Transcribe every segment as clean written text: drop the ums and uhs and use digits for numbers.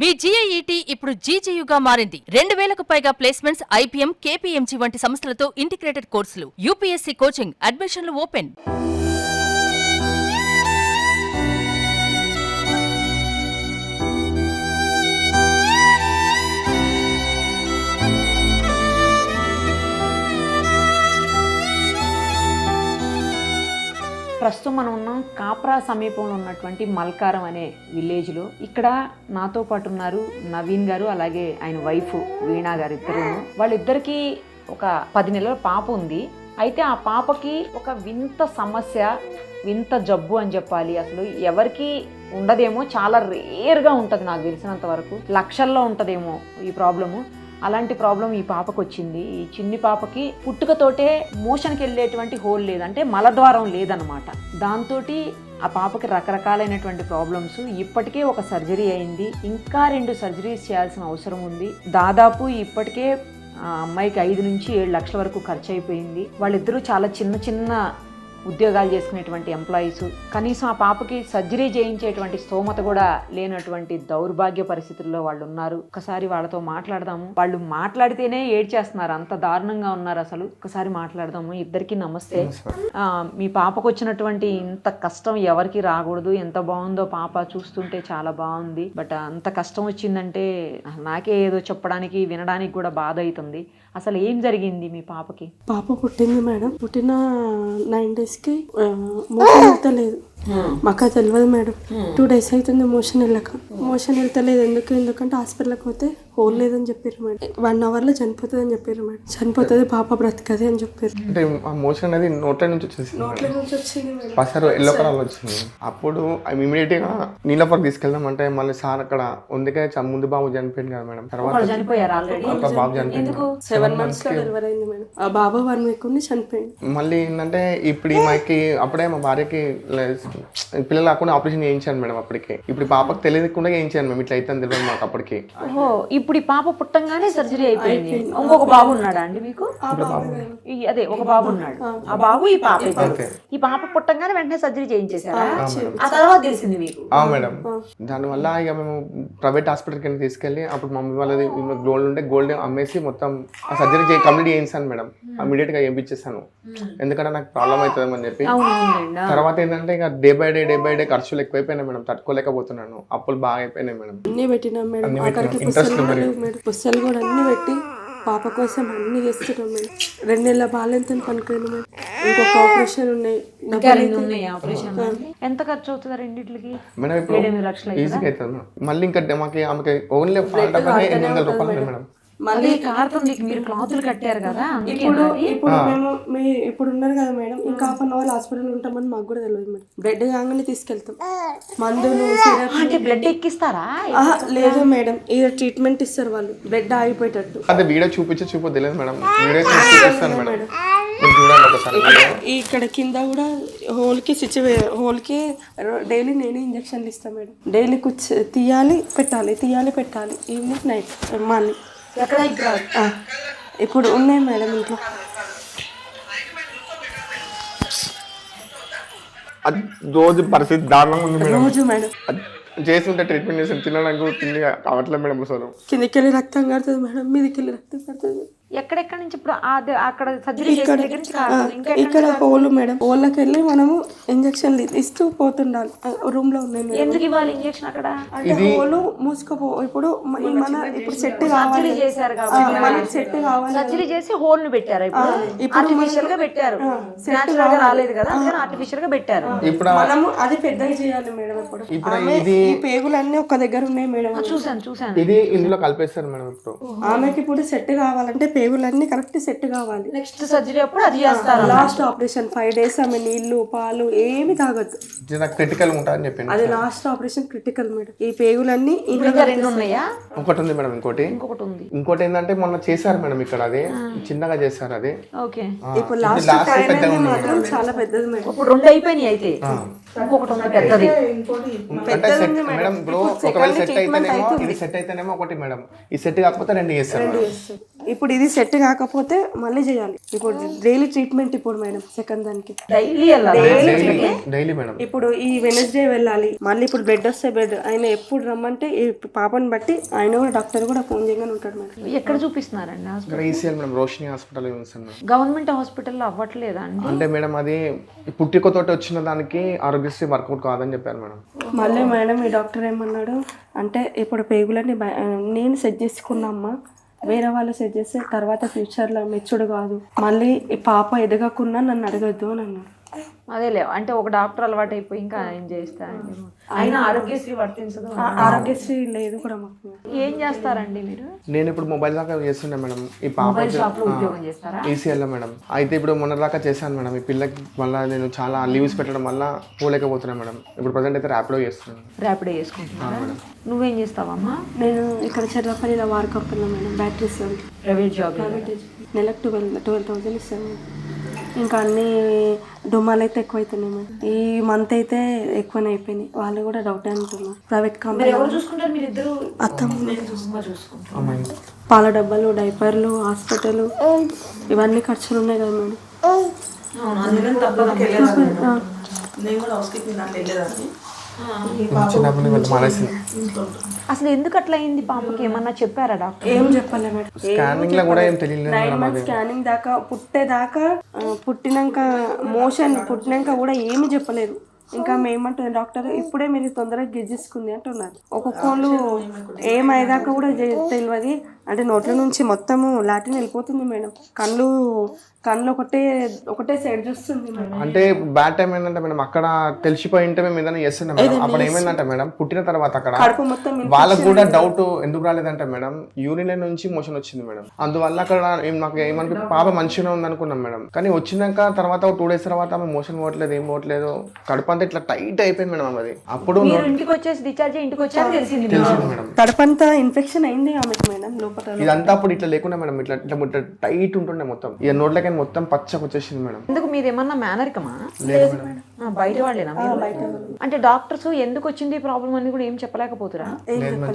మీ GIET ఇప్పుడు GGUగా మారింది. 2000కు పైగా ప్లేస్మెంట్స్, IPM, KPMG వంటి సంస్థలతో ఇంటిగ్రేటెడ్ కోర్సులు. UPSC కోచింగ్, అడ్మిషన్లు ఓపెన్. ప్రస్తుతం మనం ఉన్నాం కాప్రా సమీపంలో ఉన్నటువంటి మల్కారం అనే విలేజ్లో. ఇక్కడ నాతో పాటు ఉన్నారు నవీన్ గారు, అలాగే ఆయన వైఫ్ వీణా గారు. వాళ్ళిద్దరికీ ఒక 10 నెలల పాప ఉంది. అయితే ఆ పాపకి ఒక వింత సమస్య, వింత జబ్బు అని చెప్పాలి. అసలు ఎవరికి ఉండదేమో, చాలా రేర్గా ఉంటుంది. నాకు తెలిసినంత వరకు లక్షల్లో ఉంటుందేమో ఈ ప్రాబ్లము. అలాంటి ప్రాబ్లం ఈ పాపకు వచ్చింది. ఈ చిన్ని పాపకి పుట్టుకతోటే మోషన్కి వెళ్ళేటువంటి హోల్ లేదు, అంటే మలద్వారం లేదనమాట. దాంతో ఆ పాపకి రకరకాలైనటువంటి ప్రాబ్లమ్స్. ఇప్పటికే ఒక సర్జరీ అయింది, ఇంకా 2 సర్జరీస్ చేయాల్సిన అవసరం ఉంది. దాదాపు ఇప్పటికే ఆ అమ్మాయికి 5 నుంచి 7 లక్షల వరకు ఖర్చు అయిపోయింది. వాళ్ళిద్దరూ చాలా చిన్న ఉద్యోగాలు చేసుకునేటువంటి ఎంప్లాయీస్. కనీసం ఆ పాపకి సర్జరీ చేయించేటువంటి స్తోమత కూడా లేనటువంటి దౌర్భాగ్య పరిస్థితుల్లో వాళ్ళు ఉన్నారు. ఒకసారి వాళ్ళతో మాట్లాడదాము. వాళ్ళు మాట్లాడితేనే ఏడ్చేస్తున్నారు, అంత దారుణంగా ఉన్నారు అసలు. ఒకసారి మాట్లాడదాము. ఇద్దరికి నమస్తే. మీ పాపకు వచ్చినటువంటి ఇంత కష్టం ఎవరికి రాకూడదు. ఎంత బాగుందో పాప, చూస్తుంటే చాలా బాగుంది. బట్ అంత కష్టం వచ్చిందంటే నాకే ఏదో చెప్పడానికి వినడానికి కూడా బాధ అవుతుంది. అసలు ఏం జరిగింది మీ పాపకి? పాప పుట్టింది మేడం. పుట్టిన 9 డేస్కి మోషన్ వెళ్తలేదు. మాకు తెలియదు మేడం. 2 డేస్ అవుతుంది మోషన్ వెళ్తలేదు. ఎందుకంటే హాస్పిటల్కి పోతే హోల్ లేదని చెప్పారు మేడం. 1 అవర్లో చనిపోతుంది అని చెప్పారు మేడం. చనిపోతుంది, పాప బ్రతకది అని చెప్పారు. అంటే ఆ మోషన్ అనేది నోట్ల నుంచి వచ్చింది మేడం. పసరు ఎల్లో కలర్ వచ్చింది. అప్పుడు ఇమీడియట్ గా నీళ్ళపరకు తీసుకెళ్దాం అంటే మళ్ళీ సార్ అక్కడ ఉందికే ముందు బాబు చనిపోయింది కదా మేడం. తర్వాత బాబు చనిపోయింది. 7 months లో డెలివరీ అయింది మేడం. ఆ బాబు 1 week ఉండి చనిపోయింది. మళ్ళీ ఏంటంటే ఇప్పుడు ఈ మాకి అప్పుడే మా భార్యకి పిల్లలు కాకుండా ఆపరేషన్ చేయించాను మేడం. అప్పటికే ఇప్పుడు పాపకు తెలియకుండా చేయించాను మేము. ఇట్లా అయితే తెలియదు మాకు అప్పటికి. ఇప్పుడు ఈ పాప పుట్టంగానే సర్జరీ అయిపోయింది. ఇంకొక బాబు ఉన్నాడా అండి మీకు? అదే ఒక బాబు ఉన్నాడు. ఆ బాబు ఈ పాప. ఈ పాప పుట్టంగానే వెంటనే సర్జరీ చేయించేసారా? ఆ తర్వాత తెలిసింది మీకు? మేడం. దానివల్ల ఇక మేము ప్రైవేట్ హాస్పిటల్ కింద తీసుకెళ్ళి అప్పుడు మమ్మీ వాళ్ళది గోల్డ్ ఉంటే గోల్డ్ అమ్మేసి మొత్తం ఆ సర్జరీ కంప్లీట్ చేయించాను మేడం. ఇమీడియట్ గా చేయించేసాను, ఎందుకంటే నాకు ప్రాబ్లం అవుతుందని చెప్పి. తర్వాత ఏంటంటే ఇక డే బై డే ఖర్చులు ఎక్కువైపోయినాయి మేడం. తట్టుకోలేకపోతున్నాను. అప్పులు బాగా అయిపోయినాయి మేడం. అన్ని పెట్టినాం మేడం. పుస్తలు కూడా అన్ని పెట్టి పాప కోసం అన్ని చేస్తున్నాం మేడం. 2 నెలల బాలెంత పనుకోండి మేడం. ఇంకొక ఆపరేషన్ ఉన్నాయి. ఎంత ఖర్చు అవుతుంది రెండింటికి? మేడం ఇప్పుడు 7-8 లక్షలు ఈజీగా అవుతుంది మేడం. మళ్ళీ ఇంకా ఆమెకి ఓన్లీ 800 రూపాయలు మేడం. మళ్ళీ కార్తో మీరు క్లాతులు కట్టారు కదా. ఇప్పుడు మేము ఇప్పుడు ఉన్నారు కదా మేడం, ఇంకా 1/2 అవర్ హాస్పిటల్ ఉంటామని మాకు కూడా తెలియదు మేడం. బ్లడ్ కాగానే తీసుకెళ్తాం. మందులు అంటే బ్లడ్ ఎక్కిస్తారా? లేదు మేడం, ఇది ట్రీట్మెంట్ ఇస్తారు వాళ్ళు, బ్లడ్ ఆగిపోయేటట్టు. అదే వీడియో చూపించో తెలియదు మేడం. వీడియో చూపిస్తాను మేడం. ఇక్కడ కింద కూడా హోల్కి డైలీ నేనే ఇంజక్షన్లు ఇస్తాను మేడం. డైలీ తీయాలి పెట్టాలి ఈవినింగ్ నైట్ మార్నింగ్. ఇప్పుడు ఉన్నాయి మేడం ఇంట్లో. రోజు పరిస్థితి దారుణంగా ఉంది మేడం. రోజు మేడం చేస్తుంటే ట్రీట్మెంట్ చేసి తినడానికి తిండి కావట్లేదు మేడం. అసలు కిందకి వెళ్ళి రక్తం కడుతుంది మేడం, మీదకి వెళ్ళి రక్తం కడుతుంది. ఎక్కడెక్కడ నుంచి ఇప్పుడు అక్కడ సర్జరీ ఇక్కడ హోల్ మేడం. హోల్కి వెళ్ళి మనము ఇంజక్షన్లు ఇస్తూ పోతుండాలి. రూమ్ లో ఉన్నాయి. ఎందుకు ఇవ్వాలి ఇంజక్షన్ అక్కడ? అంటే హోల్ మూసుకోపో. ఇప్పుడు సెట్ కావాలి, సెట్ కావాలి. సర్జరీ చేసి హోల్ ని పెట్టారు. ఇప్పుడు ఆర్టిఫిషియల్ గా పెట్టారు. నేచురల్ గా రాలేదు కదా, ఆర్టిఫిషియల్ గా పెట్టారు. ఇప్పుడు మనము అది పెద్దగా చేయాలి మేడం. ఇప్పుడు ఈ పేగులన్నీ ఒక దగ్గర ఉన్నాయి మేడం. చూసాను. ఇది ఇందులో కలిపేస్తారు మేడం. ఇప్పుడు ఆమెకి ఇప్పుడు సెట్ కావాలంటే పేగులన్నీ కరెక్ట్ సెట్ కావాలి. నెక్స్ట్ సర్జరీ అప్పుడు అది చేస్తారు. లాస్ట్ ఆపరేషన్ 5 days ఆమె నీళ్లు పాలు ఏమి తాగద్దు. క్రిటికల్ ఉంటుందని చెప్పి అది లాస్ట్ ఆపరేషన్ క్రిటికల్ మేడం. ఈ పేగులన్నీ ఇంకా 2 ఉన్నాయా? ఒకటి ఉంది మేడం. ఇంకోటి ఏంటంటే మొన్న చేశారు మేడం. ఇక్కడ అది చిన్నగా చేశారు అది. ఓకే. ఇప్పుడు లాస్ట్ మాత్రం చాలా పెద్దది మేడం. ఇప్పుడు 2 అయిపోయినాయి. అయితే ఇంకొకటి ఉంది పెద్దది. మేడం ఇప్పుడు ఒకవేళ సెట్ అయితేనేమో ఇది సెట్ అయితేనేమో ఒకటి మేడం. ఈ సెట్ కాకపోతే 2 చేస్తారు. ఇప్పుడు ఇది ఇది సెట్ కాకపోతే మళ్ళీ చేయాలి. ఇప్పుడు డైలీ ట్రీట్మెంట్ ఇప్పుడు మేడం సెకండ్ దానికి డైలీ మేడం. ఇప్పుడు ఈ వెనస్డే వెళ్ళాలి, మళ్ళీ ఇప్పుడు బెడ్ వస్తే బెడ్ ఆయన ఎప్పుడు రమ్మంటే ఈ పాపని బట్టి ఆయన కూడా డాక్టర్ కూడా ఫోన్ చేయగానే ఉంటాడు మేడం. ఎక్కడ చూపిస్తున్నారండి hospital? ECL madam, Roshini hospital ఉంది. గవర్నమెంట్ హాస్పిటల్లో అవ్వట్లేదా అండి? అంటే మేడం అది పుట్టికతోటి వచ్చిన దానికి ఆరోగ్యశ్రీ వర్కౌట్ కాదని చెప్పారు మేడం. మళ్ళీ మేడం ఈ డాక్టర్ ఏమన్నాడు అంటే ఇప్పుడు పేగులని నేను సెట్ చేసుకున్నామ్మా, వేరే వాళ్ళు సెట్ చేస్తే తర్వాత ఫ్యూచర్లో మెచ్చుడు కాదు, మళ్ళీ ఈ పాప ఎదగకున్నా నన్ను అడగద్దు అని అన్నాడు. అదేలే, అంటే ఒక డాక్టర్ అలవాటు అయిపోయి ఇంకా ఆయన చేస్తారండి. ఆయన ఆరోగ్యశ్రీ వర్తించదు. ఆరోగ్యశ్రీ లేదు కూడా మాకు. ఏం చేస్తారండి మీరు? నేను ఇప్పుడు మొబైల్ దాకా చేస్తుండే మేడం. ఈ పాప ఉద్యోగం చేస్తారా? ఈసీఎల్ లో మేడం. అయితే ఇప్పుడు మొన్న దాకా చేశాను మేడం. ఈ పిల్లకి మళ్ళీ నేను చాలా లీవ్స్ పెట్టడం వల్ల పోలేకపోతున్నాను మేడం. ఇప్పుడు ప్రజెంట్ అయితే ర్యాపిడో చేస్తున్నాను. ర్యాపిడో చేసుకుంటున్నారా? నువ్వేం చేస్తావమ్మా? నేను ఇక్కడ చెర్రపల్లిలో వర్క్ అవుతున్నా మేడం, బ్యాటరీస్ ప్రైవేట్ జాబ్. నెలకు 12,000 ఇస్తాను. ఇంకా అన్ని డుమ్మాలు అయితే ఎక్కువ అవుతున్నాయి మేడం. ఈ మంత్ అయితే ఎక్కువనే అయిపోయినాయి. వాళ్ళు కూడా డౌట్ అంటున్నారు. ప్రైవేట్ కంపెనీ చూసుకుంటారు మీరు ఇద్దరు? అమ్మాయి పాల డబ్బాలు, డైపర్లు, హాస్పిటల్ ఇవన్నీ ఖర్చులు ఉన్నాయి కదా మేడం. చిన్నప్పుడు వెళ్ళి మానేసింది. అసలు ఎందుకు అట్లా అయింది పాపకి? ఏమన్నా చెప్పారా డాక్టర్? ఏం చెప్పలే మేడం. స్కానింగ్ లో కూడా ఏం తెలియలేదు 9 months స్కానింగ్ దాకా, పుట్టేదాకా, పుట్టినాక మోషన్ పుట్టినాక కూడా ఏమి చెప్పలేదు. ఇంకా మేమంటుంది డాక్టర్ ఇప్పుడే మీరు తొందరగా గిజ్జేసుకుంది అంటున్నారు. ఒక్కొక్కళ్ళు ఏమైదాకా కూడా తెలియదు. అంటే నోట్ల నుంచి మొత్తము లాటిన్ వెళ్ళిపోతుంది మేడం. కళ్ళు ఒకటే సైడ్ చూస్తుంది మేడం. అంటే బ్యాడ్ టైం ఏంటంటే మేడం, అక్కడ తెలిసిపోయి ఉంటే మేము ఏదైనా చేస్తున్నాం మేడం. అప్పుడు ఏమైందంటే మేడం, పుట్టిన తర్వాత అక్కడ కడుపు మొత్తం వాళ్ళకు కూడా డౌట్ ఎందుకు రాలేదంటే మేడం, యూరిన్ నుంచి మోషన్ వచ్చింది మేడం. అందువల్ల అక్కడ నాకు ఏమనుకు పాప మంచిగా ఉంది అనుకున్నాం మేడం. కానీ వచ్చినాక తర్వాత 2 days తర్వాత ఆమె మోషన్ పోవట్లేదు, ఏం పోవట్లేదు, కడుపు అంతా ఇట్లా టైట్ అయిపోయింది మేడం. అది అప్పుడు ఇంటికి వచ్చేసి డిశ్చార్జ్ ఇంటికి వచ్చాక తెలిసింది మేడం. కడుపంతా ఇన్ఫెక్షన్ అయింది ఆమెకు మేడం లోపల. ఇదంతా అప్పుడు ఇట్లా లేకుండా మేడం, ఇట్లా ఇట్లా టైట్ ఉంటుండే మొత్తం. ఇక నోట్లకైనా మొత్తం పచ్చగా వచ్చేసింది మేడం. ఎందుకు మీరు ఏమన్నా మేనరికమా? లేదు మేడం. బయట వాళ్ళేనా? అంటే డాక్టర్స్ ఎందుకు వచ్చింది ప్రాబ్లం అని కూడా ఏం చెప్పలేకపోతురా?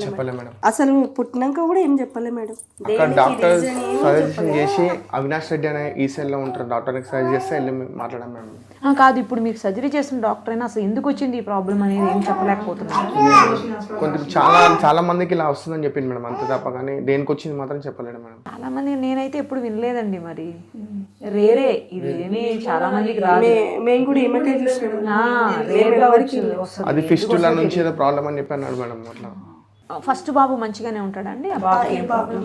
చెప్పలే మేడం. అసలు పుట్టినాక కూడా ఏం చెప్పలే మేడం. అక్కడ డాక్టర్ సజెషన్ చేసి అవినాష్ రెడ్డి అనే ఈసీఎల్ లో ఉంటారు, డాక్టర్ సజెస్ట్ చేస్తే వెళ్ళి మాట్లాడాం మేడం. కాదు, ఇప్పుడు మీకు సర్జరీ చేసిన డాక్టర్ అయినా అసలు ఎందుకు వచ్చింది ఈ ప్రాబ్లం అనేది ఏం చెప్పలేకపోతున్నారు. కొంచెం చాలా మందికి ఇలా వస్తుందని చెప్పింది మేడం, అంతే తప్ప కానీ దేనికి వచ్చింది మాత్రం చెప్పలేడు మేడం. చాలా మంది నేనైతే ఎప్పుడు వినలేదండి. మరి రేరే ఇది ఏమి చాలా మందికి రాదు. మేము కూడా ఏమైతే అది ఫిస్టులా నుంచి ఏదో ప్రాబ్లం అని చెప్పి అన్నాడు మేడం. అట్లా ఫస్ట్ బాబు మంచిగానే ఉంటాడండి? ఆ బాబుకి ఏం ప్రాబ్లం?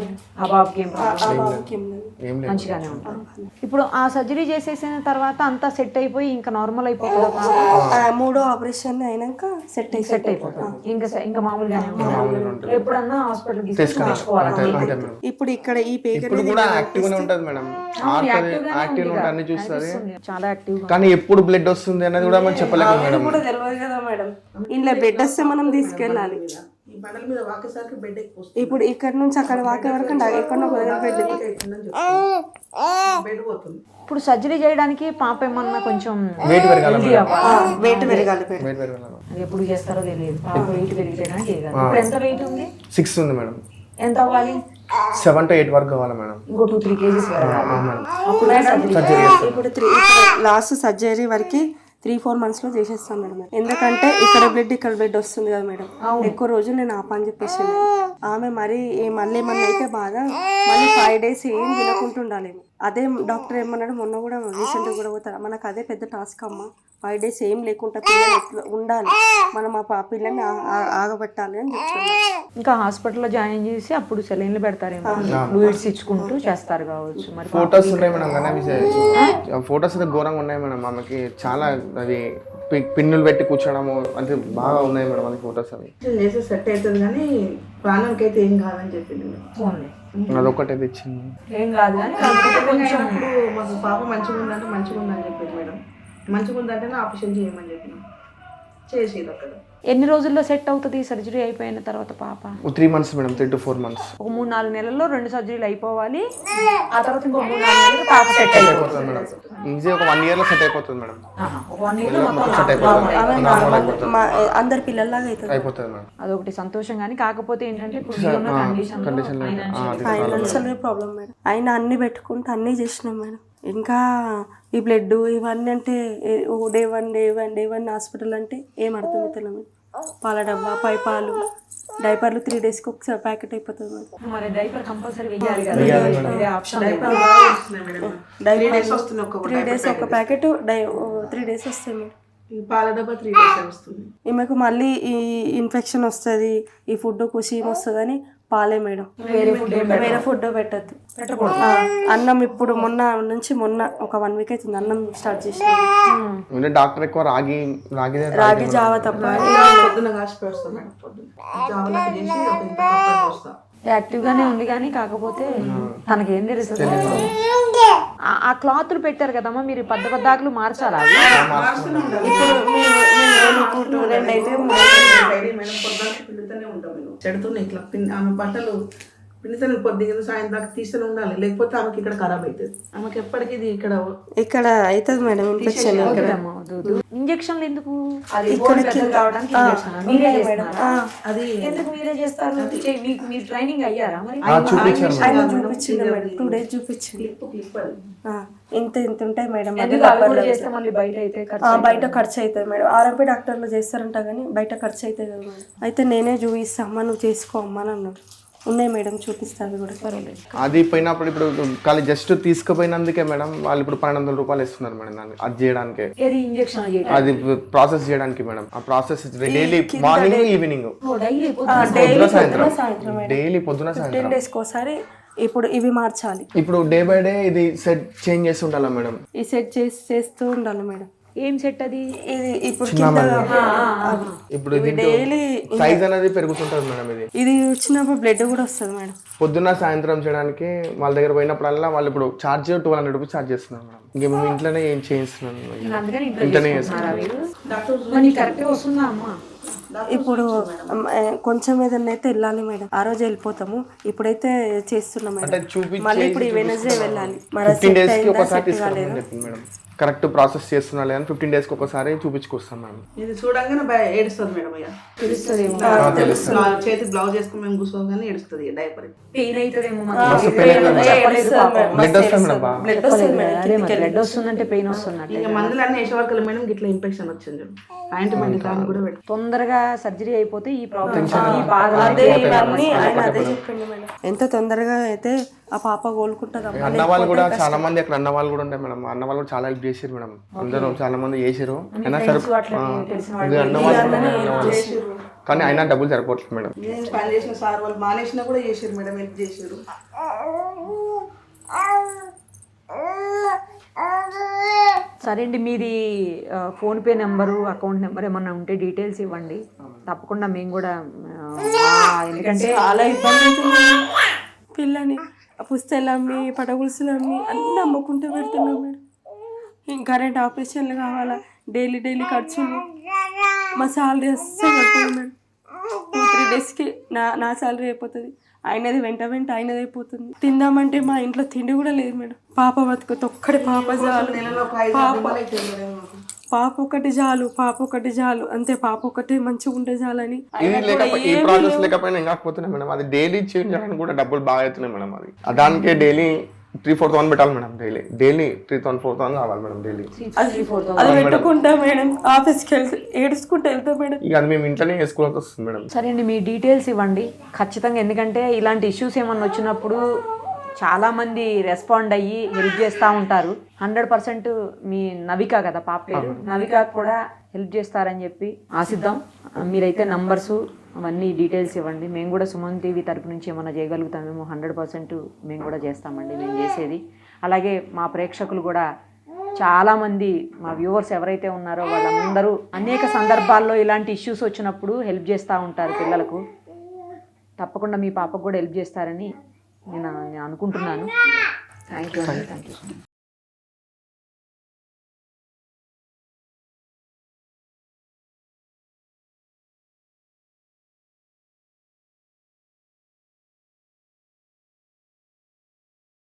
మంచిగానే ఉంటాడు. ఇప్పుడు ఆ సర్జరీ చేసేసిన తర్వాత అంతా సెట్ అయిపోయి ఇంకా నార్మల్ అయిపోతుంది. 3వ ఆపరేషన్ అయినాక సెట్ అయిపోతుంది. ఇంకా మామూలుగానే ఉంటాడు. ఎప్పుడన్నా హాస్పిటల్ తీసుకోవాలి. ఇప్పుడు ఇక్కడ ఈ ఇప్పుడు కూడా యాక్టివ్ గానే ఉంటది మేడం. యాక్టివ్ గా అన్ని చూస్తుంది, చాలా యాక్టివ్. కానీ ఎప్పుడు బ్లడ్ వస్తుంది అనేది కూడా మనం చెప్పలేము మేడం. కూడా తెలియదు కదా మేడం. ఇంట్లో బెడ్ వస్తే మనం తీసుకెళ్ళాలి. ఇప్పుడు ఇక్కడ నుంచి అక్కడ వాకే వరకు ఎక్కడో బెడ్ పోతుంది. ఇప్పుడు సర్జరీ చేయడానికి పాప ఏమన్నా కొంచెం వెయిట్ పెరగాలి. ఎప్పుడు చేస్తారో తెలియదు. పాప వెయిట్ పెరిగితేనే చేయగలరు. ఇప్పుడు ఎంత వెయిట్ ఉంది? 6 ఉంది మేడం. ఎంత అవ్వాలి? 7 to 8 వరకు కావాలి మేడం. ఇంకో 2-3 kgs. ఇప్పుడు లాస్ట్ సర్జరీ వరకు 3-4 months లో చేసేస్తాను మేడం. ఎందుకంటే ఇక్కడ బ్లడ్ వస్తుంది కదా మేడం, ఎక్కువ రోజులు నేను ఆపని చెప్పేసి ఆమె మరి మళ్ళీ ఏమన్నా అయితే బాగా మళ్ళీ 5 days ఏం తినకుంటుండాలి. అదే డాక్టర్ ఏమన్నాడు మొన్న కూడా రీసెంట్గా కూడా పోతారు, మనకు అదే పెద్ద టాస్క్ అమ్మ. 5 days ఏం లేకుండా పిల్లలు ఉండాలి, మనం ఆ పిల్లల్ని ఆగబెట్టాలి అని చెప్తాను. ఇంకా హాస్పిటల్లో జాయిన్ చేసి అప్పుడు సెలైన్లు పెడతారేమో, ఫ్లూయిడ్స్ ఇచ్చుకుంటూ చేస్తారు కావచ్చు. మరి ఫోటోస్ ఉన్నాయి మేడం, కానీ ఫోటోస్ అయితే ఘోరంగా ఉన్నాయి మేడం. ఆమెకి చాలా అది పిన్నులు పెట్టి కూర్చోడము అంటే బాగా ఉన్నాయి మేడం అది ఫోటోస్. అవి చేస్తే సెట్ అవుతుంది కానీ ప్రాణంకి అయితే ఏం కాదని చెప్పింది. అదొకటి అయితే ఇచ్చింది, ఏం కాదు కానీ కొంచెం మాకు పాప మంచిగా ఉందంటే మంచిగా ఉందని చెప్పింది మేడం. మంచిగా ఉందంటే ఆపరేషన్ చేయమని చెప్పినాం, చేసేది అక్కడ. ఎన్ని రోజుల్లో సెట్ అవుతుంది సర్జరీ అయిపోయిన తర్వాత పాప? 3 months మేడం, 3 to 4 months. ఒక 3-4 నెలల్లో 2 సర్జరీలు అయిపోవాలి. ఆ తర్వాత ఇంకో 3-4 నెలలు పాప సెట్ అయిపోతుంది మేడం. ఈజీ ఒక 1 year లో సెట్ అయిపోతుంది మేడం. ఒక 1 year లో మొత్తం సెట్ అయిపోతుంది, అందరి పిల్లల్లాగా అవుతుంది. అయిపోతుంది మేడం. అదొకటి సంతోషం. కానీ కాకపోతే ఏంటంటే కండిషన్ ఫైనాన్షియల్ ప్రాబ్లం మేడం. ఆయన అన్ని పెట్టుకుంటే అన్నీ చేసినాం మేడం. ఇంకా ఈ బ్లడ్ ఇవన్నీ అంటే డే వన్ హాస్పిటల్ అంటే ఏం అర్థమవుతలే మేడం. పాల డబ్బా, పై పాలు, డైపర్లు 3 daysకి ఒకసారి ప్యాకెట్ అయిపోతుంది మేడం. మరి డైపర్ కంపల్సరీ వేయాలి కదా, వేరే ఆప్షన్ లేదు. డైపర్ 3 days ఒక ప్యాకెట్ 3 days వస్తాయి మేడం. ఈ పాల డబ్బా 3 days వస్తుంది. ఈమెకు మళ్ళీ ఈ ఇన్ఫెక్షన్ వస్తుంది, ఈ ఫుడ్ కుషీం వస్తుంది అని పాలే మేడం. వేరే ఫుడ్ పెట్టద్దు. అన్నం ఇప్పుడు మొన్న ఒక 1 week అవుతుంది అన్నం స్టార్ట్ చేసిన. డాక్టర్ ఎక్కువ రాగి జావ తప్ప పొద్దున కాసి పెడతాం మేడం. పొద్దున జావలకు చేసి ఒక ఇంత కప్పని పోస్తాం. యాక్టివ్ గానే ఉంది కానీ కాకపోతే తనకేం తెలుస్తుంది. ఆ క్లాత్లు పెట్టారు కదమ్మా, మీరు పద్దాకులు మార్చాలా? పిండితోనే ఉంటాం మేము. చెడుతున్నాయి ఇట్లా ఆమె బట్టలు పిండితోనే పొద్దున్న సాయం దాకా తీస్తూనే ఉండాలి, లేకపోతే ఆమెకి ఇక్కడ ఖరాబ్ అవుతుంది. ఆమెకి ఎప్పటికీ ఇది ఇక్కడ అవుతుంది మేడం ఇన్ఫెక్షన్. ఇంజక్షన్లు ఎందుకు? అది ఎందుకు మీరే చేస్తారు? మీరు ట్రైనింగ్ అయ్యారా మరి? ఆయన చూపించింది మేడం, 2 days చూపించింది. ఇంత ఉంటాయి మేడం. చేస్తే మళ్ళీ బయట అయితే బయట ఖర్చు అవుతుంది మేడం. ఆర్ఎంపీ డాక్టర్లు చేస్తారంట కానీ బయట ఖర్చు అవుతుంది కదా మేడం. అయితే నేనే చూపిస్తా అమ్మా, నువ్వు చేసుకో అమ్మా అని అన్నాడు. ఉన్నాయి మేడం, చూపిస్తాను కూడా. పర్వాలేదు. అది పోయినప్పుడు ఇప్పుడు ఖాళీ జస్ట్ తీసుకుపోయినందుకే మేడం వాళ్ళు ఇప్పుడు 1200 రూపాయలు ఇస్తున్నారు మేడం దాన్ని అది చేయడానికి. అది ప్రాసెస్ చేయడానికి మేడం. ఆ process daily morning evening daily పొద్దున 10 days ఒకసారి. ఇప్పుడు ఇవి మార్చాలి. ఇప్పుడు డే బై డే ఇది సెట్ చేంజ్ చేస్తూ ఉండాలి మేడం. ఈ సెట్ చేస్తూ ఉండాలి మేడం. ఏం సెట్ అది? ఇది ఇప్పుడు ఇప్పుడు డైలీ సైజ్ అనేది పెరుగుతుంటది మేడం. ఇది వచ్చినప్పుడు బ్లడ్ కూడా వస్తుంది మేడం. పొద్దున్న సాయంత్రం చేయడానికి వాళ్ళ దగ్గర పోయినప్పుడల్లా వాళ్ళు ఇప్పుడు ఛార్జ్ 1200 రూపీస్ ఛార్జ్ చేస్తున్నారు మేడం. ఇంక మేము ఇంట్లోనే ఏం చేయిస్తున్నాను, ఇంట్లోనే చేస్తున్నాను. ఇప్పుడు కొంచెం ఏదన్నా అయితే వెళ్ళాలి మేడం. ఆ రోజు వెళ్ళిపోతాము. ఇప్పుడైతే చేస్తున్నాం మేడం. మళ్ళీ ఇప్పుడు Wednesday వెళ్ళాలి. 15 days కి ఒకసారి తీసుకెళ్ళాలి మేడం. కరెక్ట్ ప్రాసెస్ చేస్తున్నా లేదని 15 days కి ఒకసారి చూపించుకొస్తాం మేడం. ఇది చూడంగానే ఏడుస్తుంది మేడం. ఇక చేతి బ్లౌజ్ వేసుకుని మేము కూర్చోగానే ఏడుస్తుంది. డైపర్ బ్లడ్ వస్తుందంటే పెయిన్ వస్తుంది. ఇక మందులన్నీ వేసే వరకు మేడం ఇట్లా ఇన్ఫెక్షన్ వచ్చింది. ఆయింట్మెంట్ కానీ కూడా పెట్టి తొందరగా సర్జరీ అయిపోతే ఈ ప్రాబ్లమ్ ఎంత తొందరగా అయితే ఆ పాప కోలుకుంటుంది. అన్న వాళ్ళు కూడా చాలా మంది అక్కడ అన్న వాళ్ళు కూడా ఉంటాయి మేడం. అన్న వాళ్ళు కూడా చాలా హెల్ప్ చేసారు మేడం. అందరూ చాలా మంది చేసారు అయినా సరే అన్న వాళ్ళు కానీ అయినా డబ్బులు సరిపోవట్లేదు మేడం. పని చేసిన సార్ వాళ్ళు మానేసినా కూడా చేసారు మేడం, హెల్ప్ చేసారు. సరే అండి, మీది ఫోన్పే నెంబరు, అకౌంట్ నెంబర్ ఏమన్నా ఉంటే డీటెయిల్స్ ఇవ్వండి. తప్పకుండా మేము కూడా, ఎందుకంటే చాలా ఇబ్బంది అవుతుంది పిల్లని. పుస్తకాలు అమ్మి పటగులుసులు అమ్మి అన్నీ అమ్ముకుంటూ పెడుతున్నాం మేడం. ఇంకా 2 ఆపరేషన్లు కావాలా, డైలీ ఖర్చులు. మా శాలరీ అస్సలు అయిపోతుంది మేడం. 2-3 daysకి నా శాలరీ అయిపోతుంది. ఆయనది వెంట ఆయనది అయిపోతుంది. తిందామంటే మా ఇంట్లో తిండి కూడా లేదు మేడం. పాప బతుకుతో ఒక్కడి పాప చాలు, పాప ఒకటి చాలు అంతే. పాప ఒకటే మంచిగా ఉంటే చాలని. ఈ ప్రాసెస్ లేకపోయినా ఇంకా పోతున్నాయి మేడం. అది డైలీ చేంజ్ చేయడానికి కూడా డబ్బులు బాగా అవుతున్నాయి మేడం. అది దానికే డైలీ 3-4 పెట్టాలి మేడం. డైలీ 3,000-4,000 కావాలి మేడం. డైలీ అది పెట్టుకుంటా మేడం. ఆఫీస్కి వెళ్తే ఏడుచుకుంటూ వెళ్తా మేడం. ఇక అది మేము ఇంట్లోనే వేసుకోవాల్సి వస్తుంది మేడం. సరే అండి, మీ డీటెయిల్స్ ఇవ్వండి ఖచ్చితంగా. ఎందుకంటే ఇలాంటి ఇష్యూస్ ఏమన్నా వచ్చినప్పుడు చాలామంది రెస్పాండ్ అయ్యి హెల్ప్ చేస్తూ ఉంటారు. 100% మీ నవిక కదా పాప పేరు, నవిక కూడా హెల్ప్ చేస్తారని చెప్పి ఆశిద్దాం. మీరైతే నంబర్సు అవన్నీ డీటెయిల్స్ ఇవ్వండి. మేము కూడా సుమన్ టీవీ తరపు నుంచి ఏమైనా చేయగలుగుతామేమో 100% మేము కూడా చేస్తామండి, మేము చేసేది. అలాగే మా ప్రేక్షకులు కూడా చాలామంది, మా వ్యూవర్స్ ఎవరైతే ఉన్నారో వాళ్ళందరూ అనేక సందర్భాల్లో ఇలాంటి ఇష్యూస్ వచ్చినప్పుడు హెల్ప్ చేస్తూ ఉంటారు పిల్లలకు. తప్పకుండా మీ పాపకు కూడా హెల్ప్ చేస్తారని నేను అనుకుంటున్నాను. Thank you.